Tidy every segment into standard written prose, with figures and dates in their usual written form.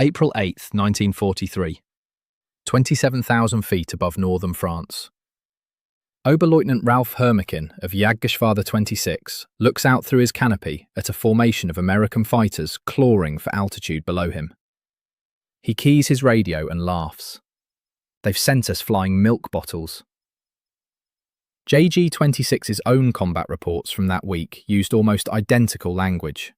April 8, 1943. 27,000 feet above northern France. Oberleutnant Ralph Hermachin of Jagdgeschwader 26 looks out through his canopy at a formation of American fighters clawing for altitude below him. He keys his radio and laughs. They've sent us flying milk bottles. JG-26's own combat reports from that week used almost identical language.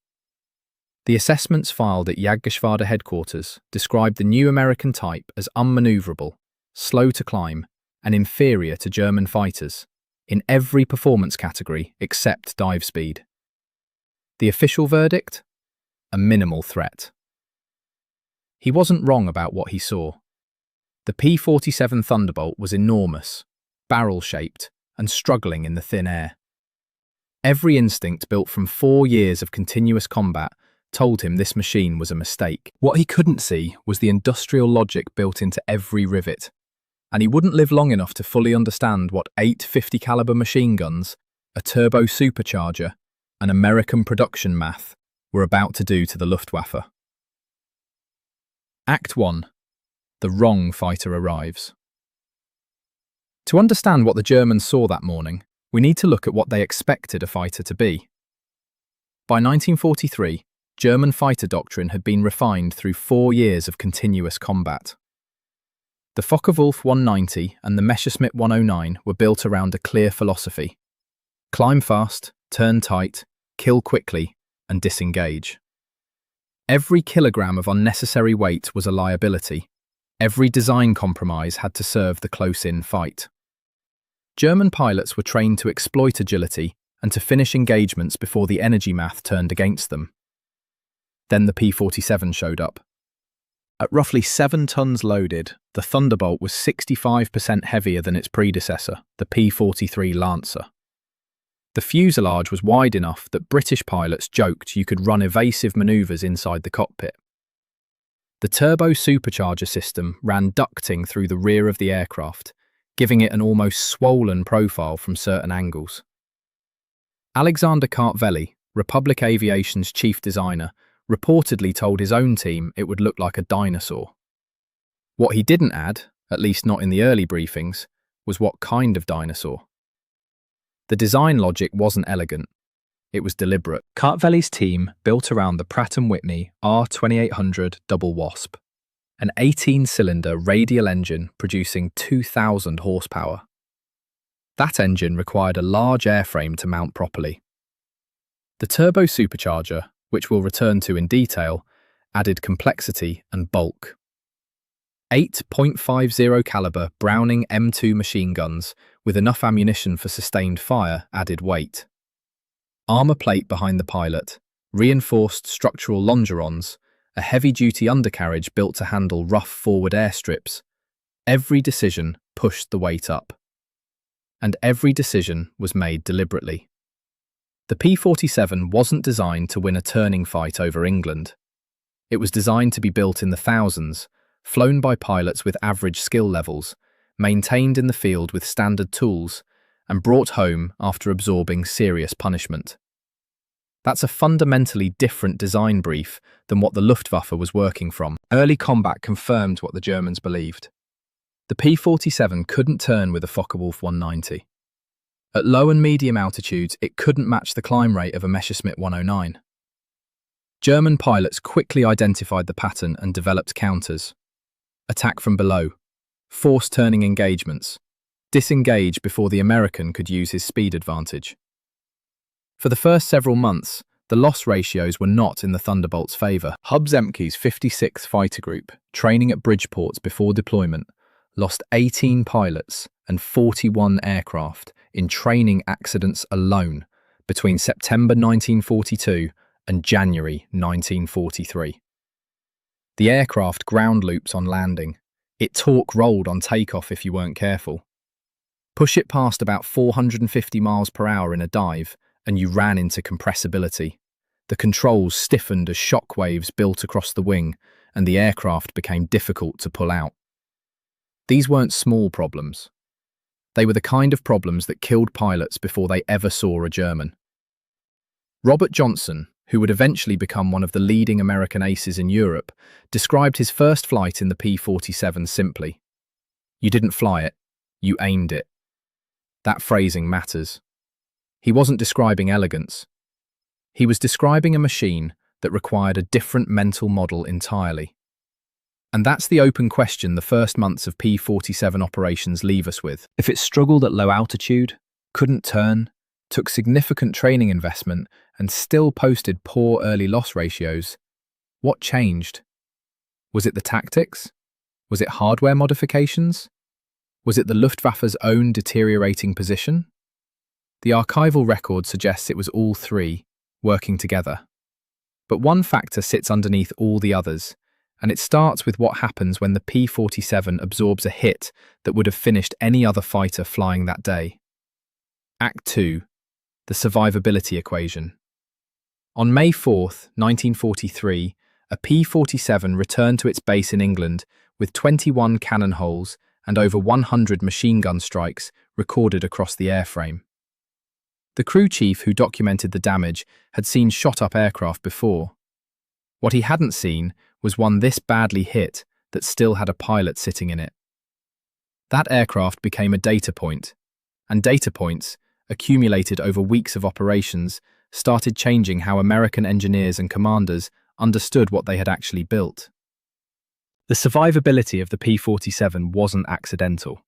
The assessments filed at Jagdgeschwader headquarters described the new American type as unmaneuverable, slow to climb, and inferior to German fighters, in every performance category except dive speed. The official verdict? A minimal threat. He wasn't wrong about what he saw. The P-47 Thunderbolt was enormous, barrel-shaped, and struggling in the thin air. Every instinct built from 4 years of continuous combat told him this machine was a mistake. What he couldn't see was the industrial logic built into every rivet, and he wouldn't live long enough to fully understand what 8 50 caliber machine guns, a turbo supercharger, and American production math were about to do to the Luftwaffe. Act 1. The wrong fighter arrives. To understand what the Germans saw that morning, we need to look at what they expected a fighter to be. By 1943, German fighter doctrine had been refined through 4 years of continuous combat. The Focke-Wulf 190 and the Messerschmitt 109 were built around a clear philosophy: climb fast, turn tight, kill quickly, and disengage. Every kilogram of unnecessary weight was a liability. Every design compromise had to serve the close-in fight. German pilots were trained to exploit agility and to finish engagements before the energy math turned against them. Then the P-47 showed up. At roughly 7 tons loaded, the Thunderbolt was 65% heavier than its predecessor, the P-43 Lancer. The fuselage was wide enough that British pilots joked you could run evasive manoeuvres inside the cockpit. The turbo supercharger system ran ducting through the rear of the aircraft, giving it an almost swollen profile from certain angles. Alexander Kartveli, Republic Aviation's chief designer, reportedly told his own team it would look like a dinosaur. What he didn't add, at least not in the early briefings, was what kind of dinosaur. The design logic wasn't elegant. It was deliberate. Kartveli's team built around the Pratt & Whitney R-2800 Double Wasp, an 18-cylinder radial engine producing 2,000 horsepower. That engine required a large airframe to mount properly. The turbo supercharger, which we'll return to in detail, added complexity and bulk. 8 .50 caliber Browning M2 machine guns with enough ammunition for sustained fire added weight. Armour plate behind the pilot, reinforced structural longerons, a heavy-duty undercarriage built to handle rough forward airstrips. Every decision pushed the weight up. And every decision was made deliberately. The P-47 wasn't designed to win a turning fight over England. It was designed to be built in the thousands, flown by pilots with average skill levels, maintained in the field with standard tools, and brought home after absorbing serious punishment. That's a fundamentally different design brief than what the Luftwaffe was working from. Early combat confirmed what the Germans believed. The P-47 couldn't turn with a Focke-Wulf 190. At low and medium altitudes, it couldn't match the climb rate of a Messerschmitt 109. German pilots quickly identified the pattern and developed counters. Attack from below, forced turning engagements, disengage before the American could use his speed advantage. For the first several months, the loss ratios were not in the Thunderbolt's favour. Hub Zemke's 56th Fighter Group, training at Bridgeports before deployment, lost 18 pilots and 41 aircraft in training accidents alone between September 1942 and January 1943. The aircraft ground loops on landing. It torque rolled on takeoff if you weren't careful. Push it past about 450 miles per hour in a dive, and you ran into compressibility. The controls stiffened as shock waves built across the wing, and the aircraft became difficult to pull out. These weren't small problems. They were the kind of problems that killed pilots before they ever saw a German. Robert Johnson, who would eventually become one of the leading American aces in Europe, described his first flight in the P-47 simply: "You didn't fly it, you aimed it." That phrasing matters. He wasn't describing elegance. He was describing a machine that required a different mental model entirely. And that's the open question the first months of P-47 operations leave us with. If it struggled at low altitude, couldn't turn, took significant training investment, and still posted poor early loss ratios, what changed? Was it the tactics? Was it hardware modifications? Was it the Luftwaffe's own deteriorating position? The archival record suggests it was all three, working together. But one factor sits underneath all the others, and it starts with what happens when the P-47 absorbs a hit that would have finished any other fighter flying that day. Act 2. The survivability equation. On May 4th, 1943, a P-47 returned to its base in England with 21 cannon holes and over 100 machine gun strikes recorded across the airframe. The crew chief who documented the damage had seen shot-up aircraft before. What he hadn't seen was one this badly hit that still had a pilot sitting in it. That aircraft became a data point, and data points, accumulated over weeks of operations, started changing how American engineers and commanders understood what they had actually built. The survivability of the P-47 wasn't accidental.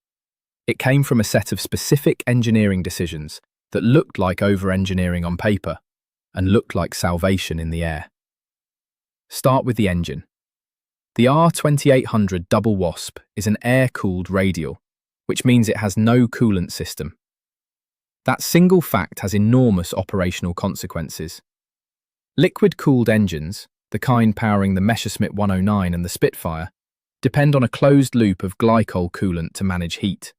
It came from a set of specific engineering decisions that looked like over-engineering on paper and looked like salvation in the air. Start with the engine. The R-2800 Double Wasp is an air-cooled radial, which means it has no coolant system. That single fact has enormous operational consequences. Liquid-cooled engines, the kind powering the Messerschmitt 109 and the Spitfire, depend on a closed loop of glycol coolant to manage heat.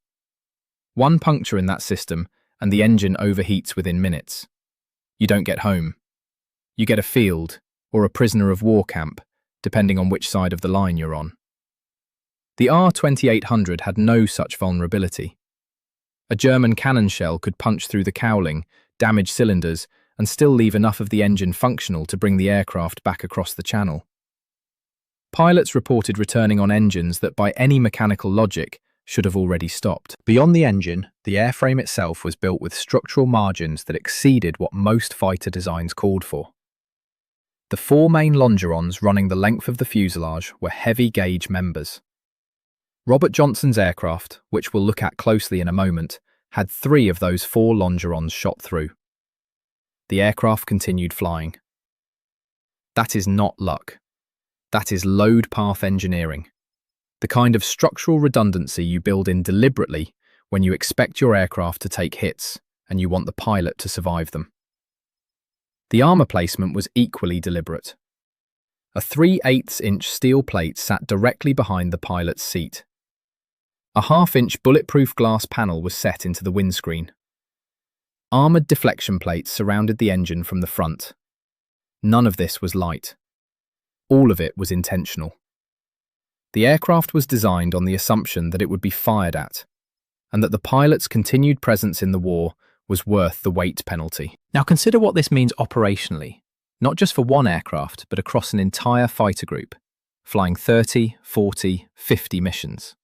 One puncture in that system and the engine overheats within minutes. You don't get home. You get a field or a prisoner of war camp, depending on which side of the line you're on. The R-2800 had no such vulnerability. A German cannon shell could punch through the cowling, damage cylinders, and still leave enough of the engine functional to bring the aircraft back across the channel. Pilots reported returning on engines that by any mechanical logic should have already stopped. Beyond the engine, the airframe itself was built with structural margins that exceeded what most fighter designs called for. The four main longerons running the length of the fuselage were heavy-gauge members. Robert Johnson's aircraft, which we'll look at closely in a moment, had 3 of those 4 longerons shot through. The aircraft continued flying. That is not luck. That is load path engineering. The kind of structural redundancy you build in deliberately when you expect your aircraft to take hits and you want the pilot to survive them. The armour placement was equally deliberate. A 3/8-inch steel plate sat directly behind the pilot's seat. A 1/2-inch bulletproof glass panel was set into the windscreen. Armoured deflection plates surrounded the engine from the front. None of this was light. All of it was intentional. The aircraft was designed on the assumption that it would be fired at, and that the pilot's continued presence in the war was worth the weight penalty. Now consider what this means operationally, not just for one aircraft, but across an entire fighter group, flying 30, 40, 50 missions.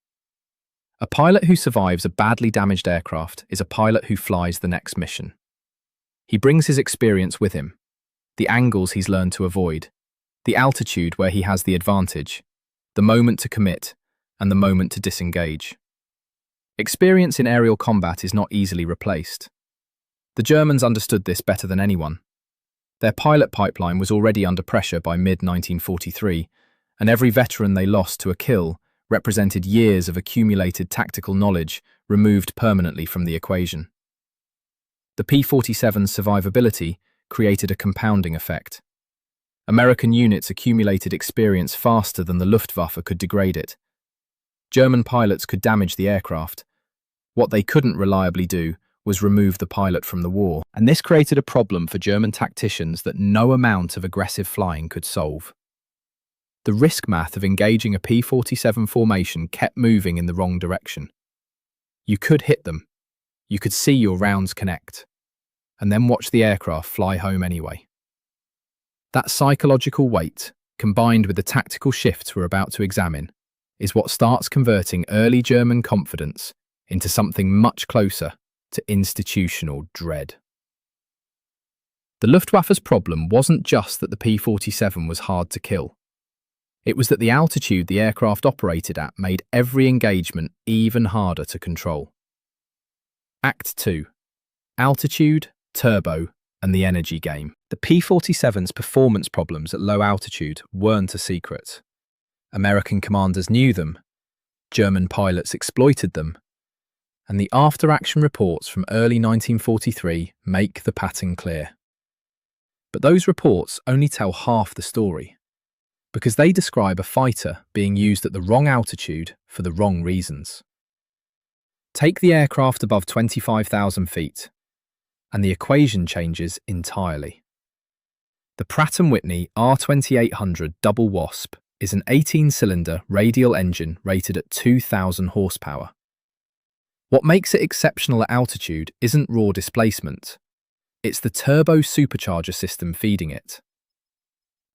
A pilot who survives a badly damaged aircraft is a pilot who flies the next mission. He brings his experience with him, the angles he's learned to avoid, the altitude where he has the advantage, the moment to commit, and the moment to disengage. Experience in aerial combat is not easily replaced. The Germans understood this better than anyone. Their pilot pipeline was already under pressure by mid-1943, and every veteran they lost to a kill represented years of accumulated tactical knowledge removed permanently from the equation. The P-47's survivability created a compounding effect. American units accumulated experience faster than the Luftwaffe could degrade it. German pilots could damage the aircraft. What they couldn't reliably do was remove the pilot from the war, and this created a problem for German tacticians that no amount of aggressive flying could solve. The risk math of engaging a P-47 formation kept moving in the wrong direction. You could hit them, you could see your rounds connect, and then watch the aircraft fly home anyway. That psychological weight, combined with the tactical shifts we're about to examine, is what starts converting early German confidence into something much closer to institutional dread. The Luftwaffe's problem wasn't just that the P-47 was hard to kill. It was that the altitude the aircraft operated at made every engagement even harder to control. Act 2. Altitude, turbo, and the energy game. The P-47's performance problems at low altitude weren't a secret. American commanders knew them, German pilots exploited them, and the after-action reports from early 1943 make the pattern clear. But those reports only tell half the story, because they describe a fighter being used at the wrong altitude for the wrong reasons. Take the aircraft above 25,000 feet, and the equation changes entirely. The Pratt & Whitney R-2800 Double Wasp is an 18-cylinder radial engine rated at 2,000 horsepower. What makes it exceptional at altitude isn't raw displacement. It's the turbo supercharger system feeding it.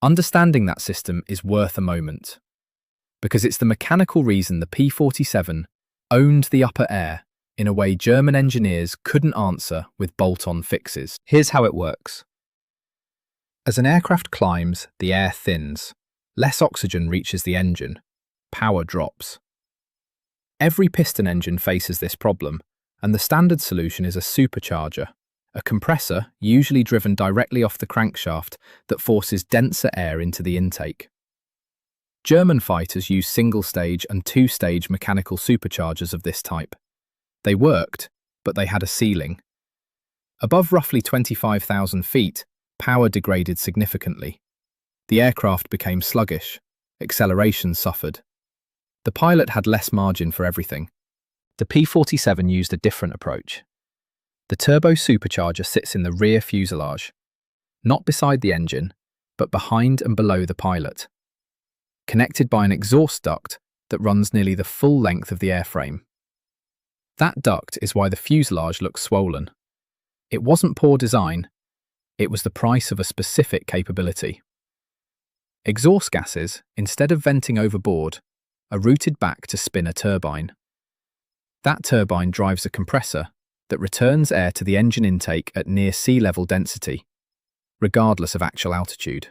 Understanding that system is worth a moment, because it's the mechanical reason the P-47 owned the upper air in a way German engineers couldn't answer with bolt-on fixes. Here's how it works. As an aircraft climbs, the air thins. Less oxygen reaches the engine. Power drops. Every piston engine faces this problem, and the standard solution is a supercharger, a compressor usually driven directly off the crankshaft that forces denser air into the intake. German fighters use single-stage and two-stage mechanical superchargers of this type. They worked, but they had a ceiling. Above roughly 25,000 feet, power degraded significantly. The aircraft became sluggish. Acceleration suffered. The pilot had less margin for everything. The P-47 used a different approach. The turbo supercharger sits in the rear fuselage, not beside the engine, but behind and below the pilot, connected by an exhaust duct that runs nearly the full length of the airframe. That duct is why the fuselage looks swollen. It wasn't poor design, it was the price of a specific capability. Exhaust gases, instead of venting overboard, are routed back to spin a turbine. That turbine drives a compressor that returns air to the engine intake at near sea level density, regardless of actual altitude.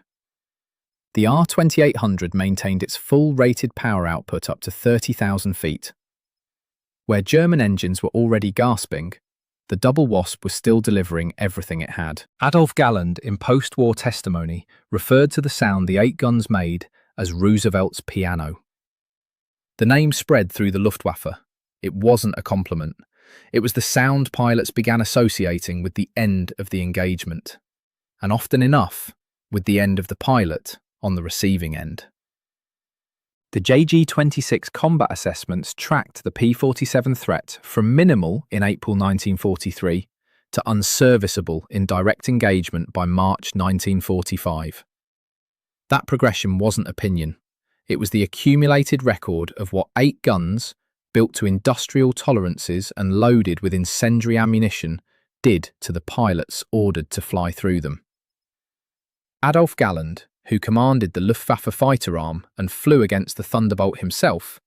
The R-2800 maintained its full rated power output up to 30,000 feet. Where German engines were already gasping, the Double Wasp was still delivering everything it had. Adolf Galland, in post-war testimony, referred to the sound the 8 guns made as Roosevelt's piano. The name spread through the Luftwaffe. It wasn't a compliment. It was the sound pilots began associating with the end of the engagement, and often enough, with the end of the pilot on the receiving end. The JG-26 combat assessments tracked the P-47 threat from minimal in April 1943 to unserviceable in direct engagement by March 1945. That progression wasn't opinion. It was the accumulated record of what 8 guns, built to industrial tolerances and loaded with incendiary ammunition, did to the pilots ordered to fly through them. Adolf Galland, who commanded the Luftwaffe fighter arm and flew against the Thunderbolt himself,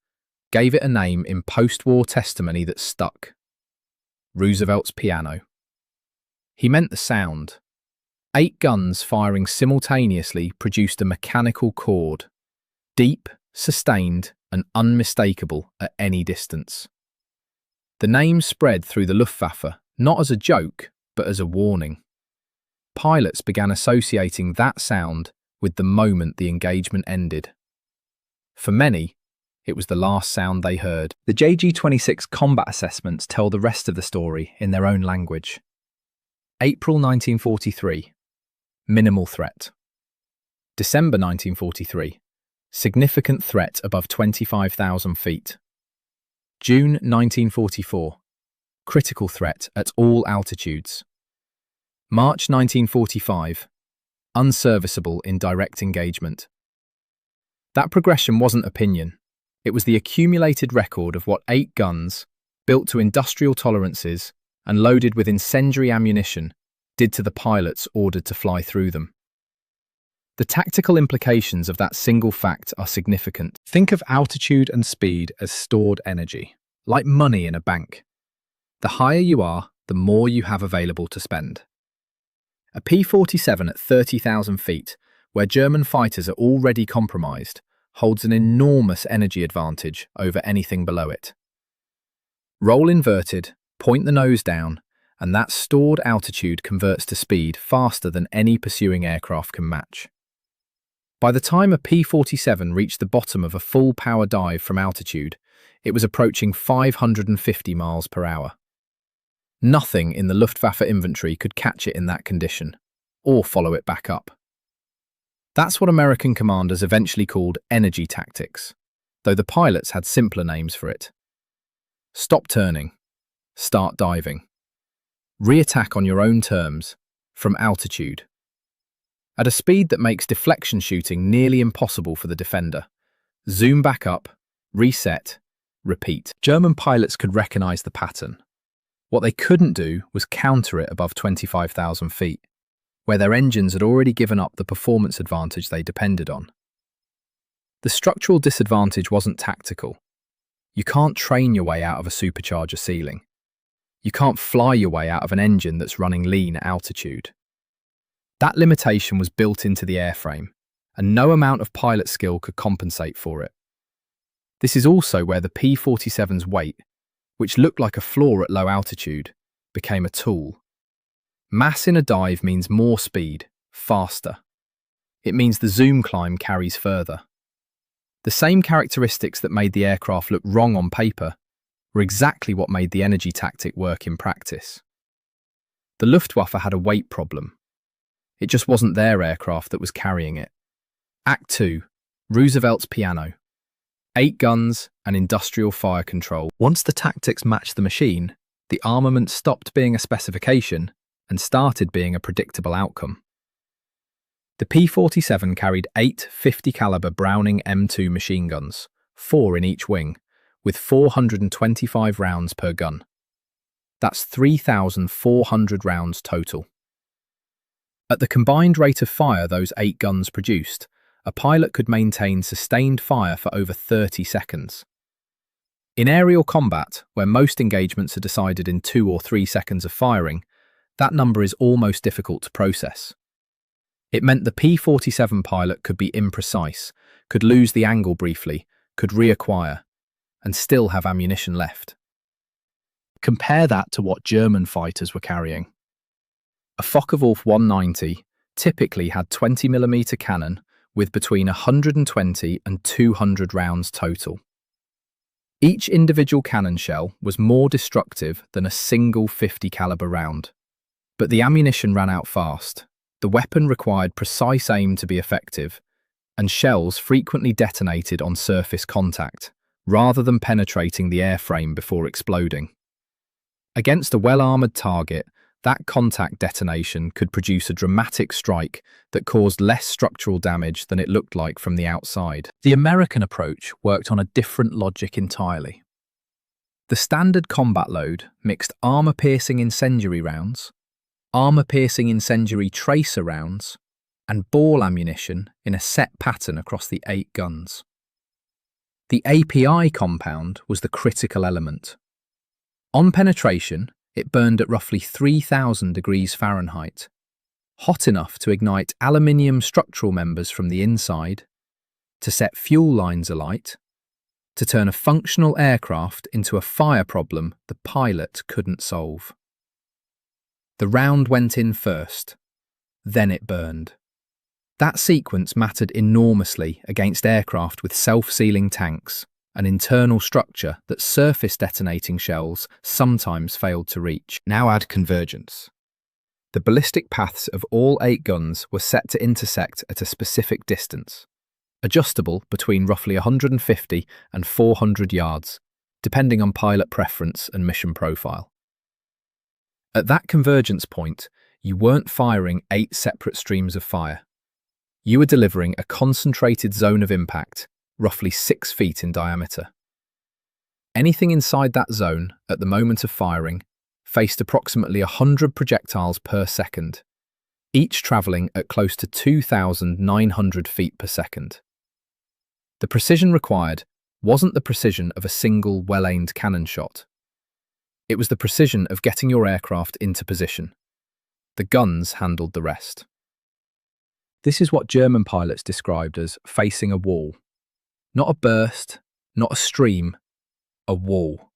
gave it a name in post-war testimony that stuck: Roosevelt's piano. He meant the sound. 8 guns firing simultaneously produced a mechanical chord, deep, sustained, and unmistakable at any distance. The name spread through the Luftwaffe not as a joke, but as a warning. Pilots began associating that sound with the moment the engagement ended. For many, it was the last sound they heard. The JG-26 combat assessments tell the rest of the story in their own language. April 1943, minimal threat. December 1943, significant threat above 25,000 feet. June 1944, critical threat at all altitudes. March 1945, unserviceable in direct engagement. That progression wasn't opinion. It was the accumulated record of what 8 guns, built to industrial tolerances and loaded with incendiary ammunition, did to the pilots ordered to fly through them. The tactical implications of that single fact are significant. Think of altitude and speed as stored energy, like money in a bank. The higher you are, the more you have available to spend. A P-47 at 30,000 feet, where German fighters are already compromised, holds an enormous energy advantage over anything below it. Roll inverted, point the nose down, and that stored altitude converts to speed faster than any pursuing aircraft can match. By the time a P-47 reached the bottom of a full power dive from altitude, it was approaching 550 miles per hour. Nothing in the Luftwaffe inventory could catch it in that condition, or follow it back up. That's what American commanders eventually called energy tactics, though the pilots had simpler names for it. Stop turning, start diving, re-attack on your own terms, from altitude. At a speed that makes deflection shooting nearly impossible for the defender. Zoom back up, reset, repeat. German pilots could recognize the pattern. What they couldn't do was counter it above 25,000 feet, where their engines had already given up the performance advantage they depended on. The structural disadvantage wasn't tactical. You can't train your way out of a supercharger ceiling. You can't fly your way out of an engine that's running lean at altitude. That limitation was built into the airframe, and no amount of pilot skill could compensate for it. This is also where the P-47's weight, which looked like a flaw at low altitude, became a tool. Mass in a dive means more speed, faster. It means the zoom climb carries further. The same characteristics that made the aircraft look wrong on paper were exactly what made the energy tactic work in practice. The Luftwaffe had a weight problem. It just wasn't their aircraft that was carrying it. Act 2, Roosevelt's piano. 8 guns and industrial fire control. Once the tactics matched the machine, the armament stopped being a specification and started being a predictable outcome. The P-47 carried 8 50 caliber Browning M2 machine guns, 4 in each wing, with 425 rounds per gun. That's 3,400 rounds total. At the combined rate of fire those 8 guns produced, a pilot could maintain sustained fire for over 30 seconds. In aerial combat, where most engagements are decided in 2 or 3 seconds of firing, that number is almost difficult to process. It meant the P-47 pilot could be imprecise, could lose the angle briefly, could reacquire, and still have ammunition left. Compare that to what German fighters were carrying. A Focke-Wulf 190 typically had 20mm cannon with between 120 and 200 rounds total. Each individual cannon shell was more destructive than a single 50 caliber round. But the ammunition ran out fast, the weapon required precise aim to be effective, and shells frequently detonated on surface contact, rather than penetrating the airframe before exploding. Against a well-armoured target, that contact detonation could produce a dramatic strike that caused less structural damage than it looked like from the outside. The American approach worked on a different logic entirely. The standard combat load mixed armour-piercing incendiary rounds, armour-piercing incendiary tracer rounds, and ball ammunition in a set pattern across the 8 guns. The API compound was the critical element. On penetration, it burned at roughly 3,000 degrees Fahrenheit, hot enough to ignite aluminium structural members from the inside, to set fuel lines alight, to turn a functional aircraft into a fire problem the pilot couldn't solve. The round went in first, then it burned. That sequence mattered enormously against aircraft with self-sealing tanks, an internal structure that surface detonating shells sometimes failed to reach. Now add convergence. The ballistic paths of all 8 guns were set to intersect at a specific distance, adjustable between roughly 150 and 400 yards, depending on pilot preference and mission profile. At that convergence point, you weren't firing 8 separate streams of fire. You were delivering a concentrated zone of impact, roughly 6 feet in diameter. Anything inside that zone, at the moment of firing, faced approximately 100 projectiles per second, each travelling at close to 2,900 feet per second. The precision required wasn't the precision of a single well-aimed cannon shot. It was the precision of getting your aircraft into position. The guns handled the rest. This is what German pilots described as facing a wall. Not a burst, not a stream, a wall.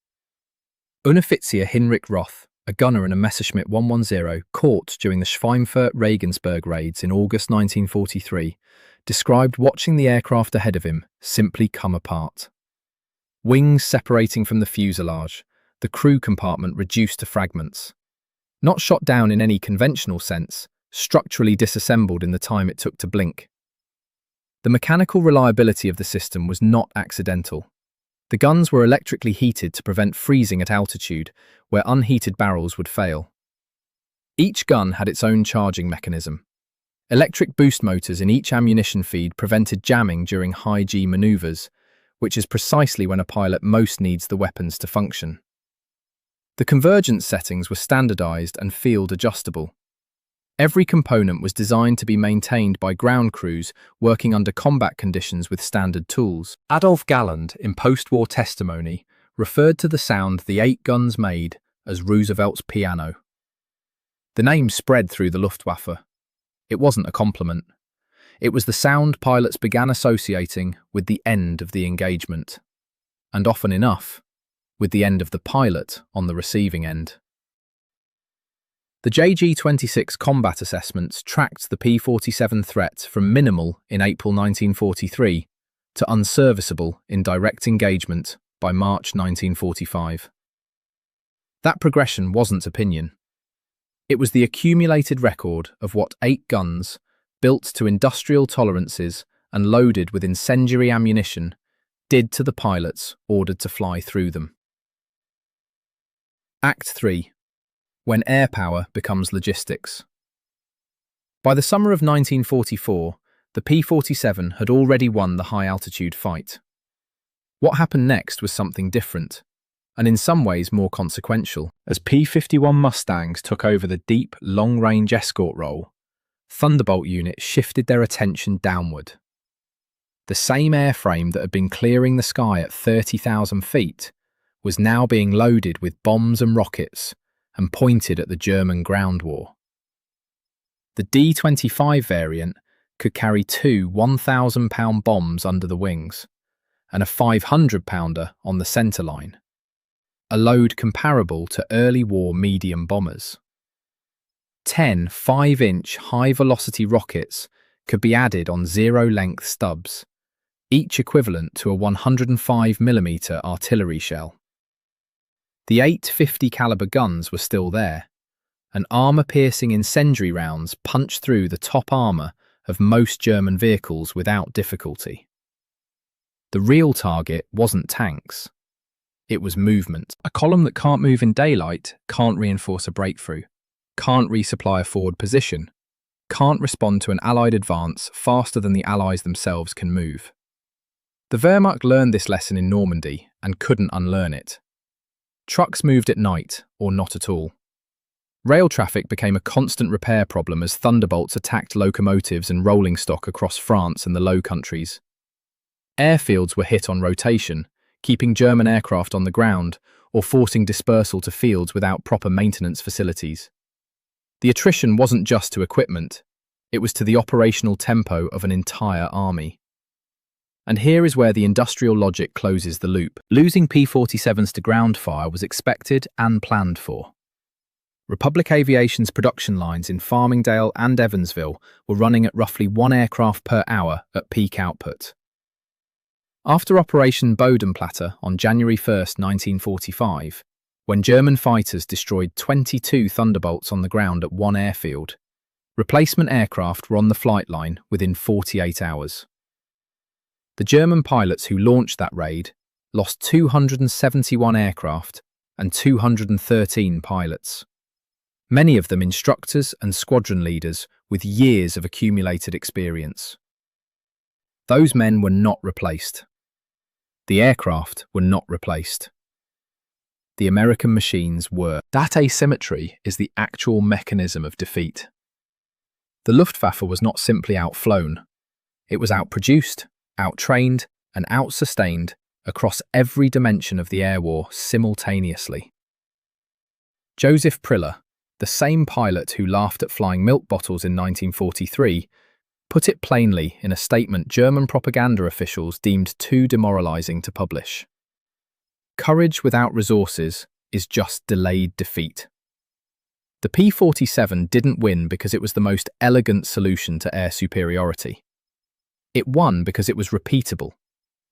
Unteroffizier Hinrich Roth, a gunner in a Messerschmitt 110 caught during the Schweinfurt-Regensburg raids in August 1943, described watching the aircraft ahead of him simply come apart. Wings separating from the fuselage, the crew compartment reduced to fragments. Not shot down in any conventional sense, structurally disassembled in the time it took to blink. The mechanical reliability of the system was not accidental. The guns were electrically heated to prevent freezing at altitude, where unheated barrels would fail. Each gun had its own charging mechanism. Electric boost motors in each ammunition feed prevented jamming during high-G maneuvers, which is precisely when a pilot most needs the weapons to function. The convergence settings were standardized and field adjustable. Every component was designed to be maintained by ground crews working under combat conditions with standard tools. Adolf Galland, in post-war testimony, referred to the sound the 8 guns made as Roosevelt's piano. The name spread through the Luftwaffe. It wasn't a compliment. It was the sound pilots began associating with the end of the engagement. And often enough, with the end of the pilot on the receiving end. The JG-26 combat assessments tracked the P-47 threat from minimal in April 1943 to unserviceable in direct engagement by March 1945. That progression wasn't opinion. It was the accumulated record of what 8 guns, built to industrial tolerances and loaded with incendiary ammunition, did to the pilots ordered to fly through them. Act 3. When air power becomes logistics. By the summer of 1944, the P-47 had already won the high-altitude fight. What happened next was something different, and in some ways more consequential. As P-51 Mustangs took over the deep, long-range escort role, Thunderbolt units shifted their attention downward. The same airframe that had been clearing the sky at 30,000 feet was now being loaded with bombs and rockets and pointed at the German ground war. The D-25 variant could carry 2 1,000-pound bombs under the wings and a 500-pounder on the centerline, a load comparable to early war medium bombers. 10 5-inch high-velocity rockets could be added on zero-length stubs, each equivalent to a 105mm artillery shell. The 850 caliber guns were still there, and armor-piercing incendiary rounds punched through the top armor of most German vehicles without difficulty. The real target wasn't tanks. It was movement. A column that can't move in daylight can't reinforce a breakthrough, can't resupply a forward position, can't respond to an Allied advance faster than the Allies themselves can move. The Wehrmacht learned this lesson in Normandy and couldn't unlearn it. Trucks moved at night, or not at all. Rail traffic became a constant repair problem as Thunderbolts attacked locomotives and rolling stock across France and the Low Countries. Airfields were hit on rotation, keeping German aircraft on the ground or forcing dispersal to fields without proper maintenance facilities. The attrition wasn't just to equipment, it was to the operational tempo of an entire army. And here is where the industrial logic closes the loop. Losing P-47s to ground fire was expected and planned for. Republic Aviation's production lines in Farmingdale and Evansville were running at roughly 1 aircraft per hour at peak output. After Operation Bodenplatte on January 1, 1945, when German fighters destroyed 22 Thunderbolts on the ground at one airfield, replacement aircraft were on the flight line within 48 hours. The German pilots who launched that raid lost 271 aircraft and 213 pilots, many of them instructors and squadron leaders with years of accumulated experience. Those men were not replaced. The aircraft were not replaced. The American machines were. That asymmetry is the actual mechanism of defeat. The Luftwaffe was not simply outflown. It was outproduced, outtrained, and outsustained across every dimension of the air war simultaneously. Joseph Priller, the same pilot who laughed at flying milk bottles in 1943, put it plainly in a statement German propaganda officials deemed too demoralizing to publish. Courage without resources is just delayed defeat. The P-47 didn't win because it was the most elegant solution to air superiority. It won because it was repeatable,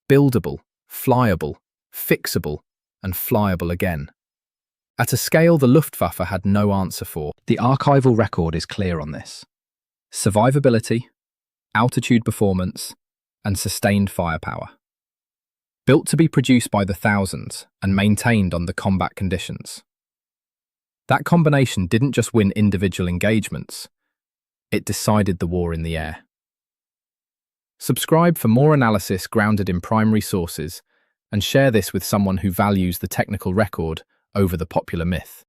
buildable, flyable, fixable, and flyable again. At a scale the Luftwaffe had no answer for. The archival record is clear on this. Survivability, altitude performance, and sustained firepower. Built to be produced by the thousands and maintained under combat conditions. That combination didn't just win individual engagements, it decided the war in the air. Subscribe for more analysis grounded in primary sources, and share this with someone who values the technical record over the popular myth.